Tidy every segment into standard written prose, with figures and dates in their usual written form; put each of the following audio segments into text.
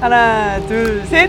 하나, 둘, 셋.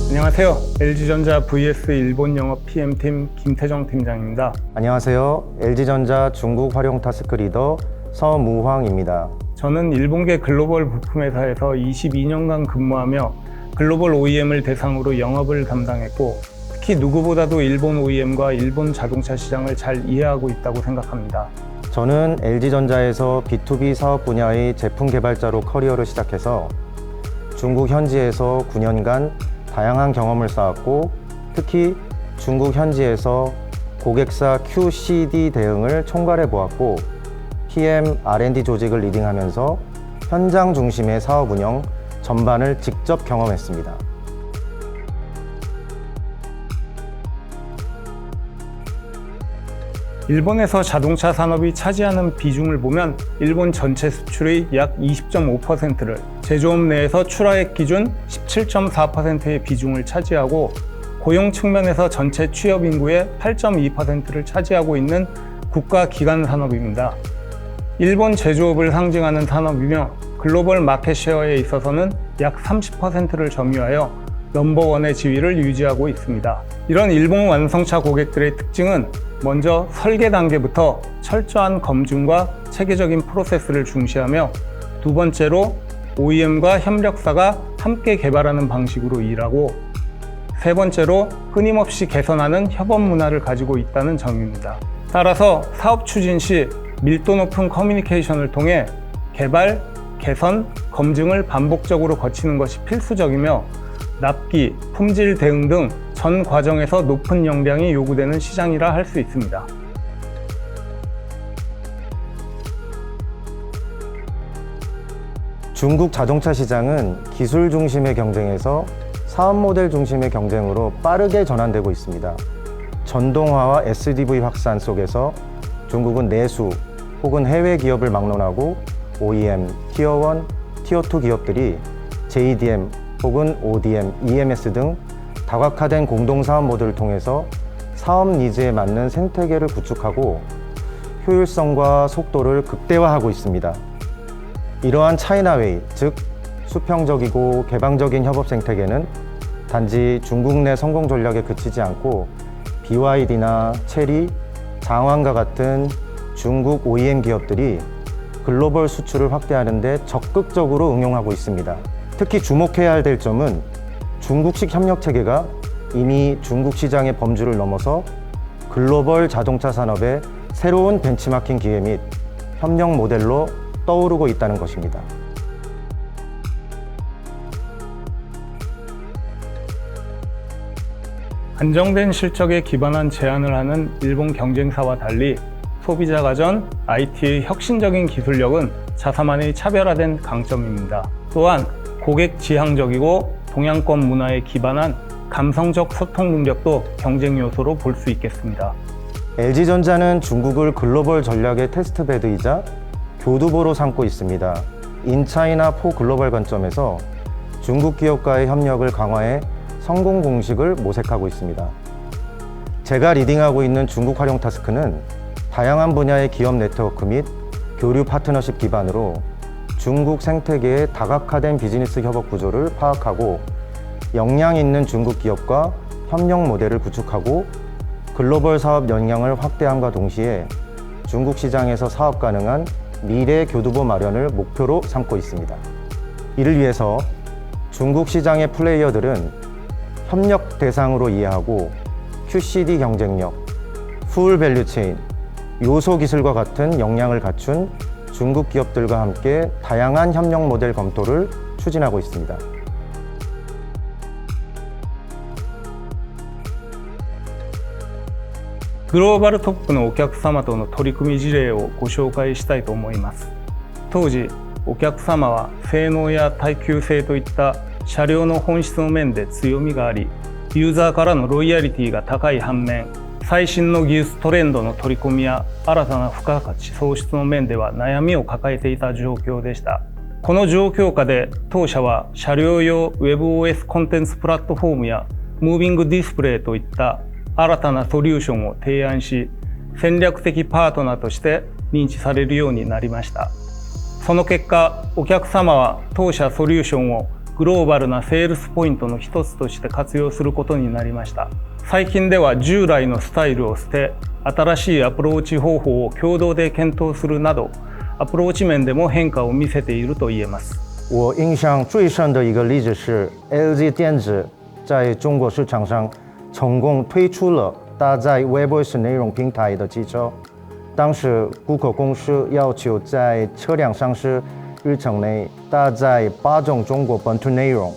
안녕하세요. LG전자 vs 일본 영업 PM팀 김태정 팀장입니다. 안녕하세요. LG전자 중국 활용 타스크 리더 서무황입니다. 저는 일본계 글로벌 부품회사에서 22년간 근무하며 글로벌 OEM을 대상으로 영업을 담당했고, 특히 누구보다도 일본 OEM과 일본 자동차 시장을 잘 이해하고 있다고 생각합니다. 저는 LG전자에서 B2B 사업 분야의 제품 개발자로 커리어를 시작해서 중국 현지에서 9년간 다양한 경험을 쌓았고, 특히 중국 현지에서 고객사 QCD 대응을 총괄해 보았고, PM, R&D 조직을 리딩하면서 현장 중심의 사업 운영 전반을 직접 경험했습니다. 일본에서 자동차 산업이 차지하는 비중을 보면 일본 전체 수출의 약 20.5%를, 제조업 내에서 출하액 기준 17.4%의 비중을 차지하고, 고용 측면에서 전체 취업 인구의 8.2%를 차지하고 있는 국가 기관 산업입니다. 일본 제조업을 상징하는 산업이며 글로벌 마켓 쉐어에 있어서는 약 30%를 점유하여 넘버원의 지위를 유지하고 있습니다. 이런 일본 완성차 고객들의 특징은 먼저 설계 단계부터 철저한 검증과 체계적인 프로세스를 중시하며, 두 번째로 OEM과 협력사가 함께 개발하는 방식으로 일하고, 세 번째로 끊임없이 개선하는 협업 문화를 가지고 있다는 점입니다. 따라서 사업 추진 시 밀도 높은 커뮤니케이션을 통해 개발, 개선, 검증을 반복적으로 거치는 것이 필수적이며, 납기, 품질 대응 등 전 과정에서 높은 역량이 요구되는 시장이라 할 수 있습니다. 중국 자동차 시장은 기술 중심의 경쟁에서 사업 모델 중심의 경쟁으로 빠르게 전환되고 있습니다. 전동화와 SDV 확산 속에서 중국은 내수 혹은 해외 기업을 막론하고 OEM, 티어 1, 티어 2 기업들이 JDM 혹은 ODM, EMS 등 다각화된 공동사업 모델을 통해서 사업 니즈에 맞는 생태계를 구축하고 효율성과 속도를 극대화하고 있습니다. 이러한 차이나웨이, 즉 수평적이고 개방적인 협업 생태계는 단지 중국 내 성공 전략에 그치지 않고 BYD나 체리, 장왕과 같은 중국 OEM 기업들이 글로벌 수출을 확대하는 데 적극적으로 응용하고 있습니다. 특히 주목해야 될 점은 중국식 협력 체계가 이미 중국 시장의 범주를 넘어서 글로벌 자동차 산업의 새로운 벤치마킹 기회 및 협력 모델로 떠오르고 있다는 것입니다. 안정된 실적에 기반한 제안을 하는 일본 경쟁사와 달리 소비자가 전 IT의 혁신적인 기술력은 자사만의 차별화된 강점입니다. 또한 고객 지향적이고 동양권 문화에 기반한 감성적 소통 능력도 경쟁 요소로 볼 수 있겠습니다. LG전자는 중국을 글로벌 전략의 테스트베드이자 교두보로 삼고 있습니다. 인차이나 포 글로벌 관점에서 중국 기업과의 협력을 강화해 성공 공식을 모색하고 있습니다. 제가 리딩하고 있는 중국 활용 타스크는 다양한 분야의 기업 네트워크 및 교류 파트너십 기반으로 중국 생태계의 다각화된 비즈니스 협업 구조를 파악하고 역량 있는 중국 기업과 협력 모델을 구축하고 글로벌 사업 역량을 확대함과 동시에 중국 시장에서 사업 가능한 미래 교두보 마련을 목표로 삼고 있습니다. 이를 위해서 중국 시장의 플레이어들은 협력 대상으로 이해하고 QCD 경쟁력, 풀 밸류체인, 요소 기술과 같은 역량을 갖춘 중국 기업들과 함께 다양한 협력 모델 검토를 추진하고 있습니다.グローバルトップのお客様との取り組み事例をご紹介したいと思います。当時、お客様は性能や耐久性といった車両の本質の面で強みがあり、ユーザーからのロイヤリティが高い反面、最新の技術トレンドの取り込みや新たな付加価値創出の面では悩みを抱えていた状況でした。この状況下で当社は車両用 WebOS コンテンツプラットフォームやムービングディスプレイといった新たなソリューションを提案し、戦略的パートナーとして認知されるようになりました。その結果、お客様は当社ソリューションをグローバルなセールスポイントの一つとして活用することになりました。最近では従来のスタイルを捨て、新しいアプローチ方法を共同で検討するなど、アプローチ面でも変化を見せていると言えます。我印象最深的一个例子是 LG 电子在中国市场上成功推出了搭载 Webvoice 内容平台的汽车。当时谷歌公司要求在车辆上市日程内搭载8种中国本土内容，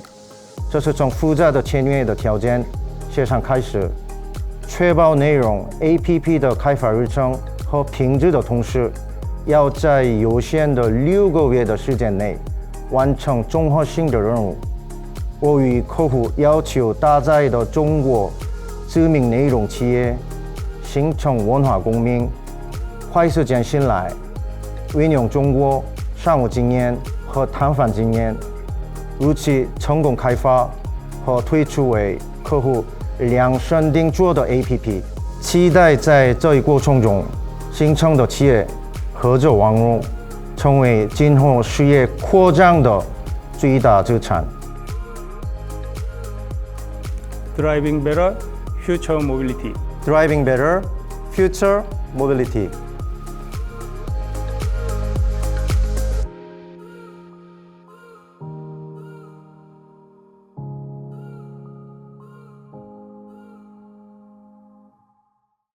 这是从复杂的签约的条件协商开始，确保内容 APP 的开发日程和品质的同时，要在有限的6个月的时间内完成综合性的任务。我与客户要求搭载的中国知名内容企业形成文化共鸣，快时间信赖，运用中国商务经验和谈判经验，如此成功开发和推出为客户量身定做的 APP。期待在这一过程中形成的企业合作网络，成为今后事业扩张的最大资产。Driving better future mobility. Driving better future mobility.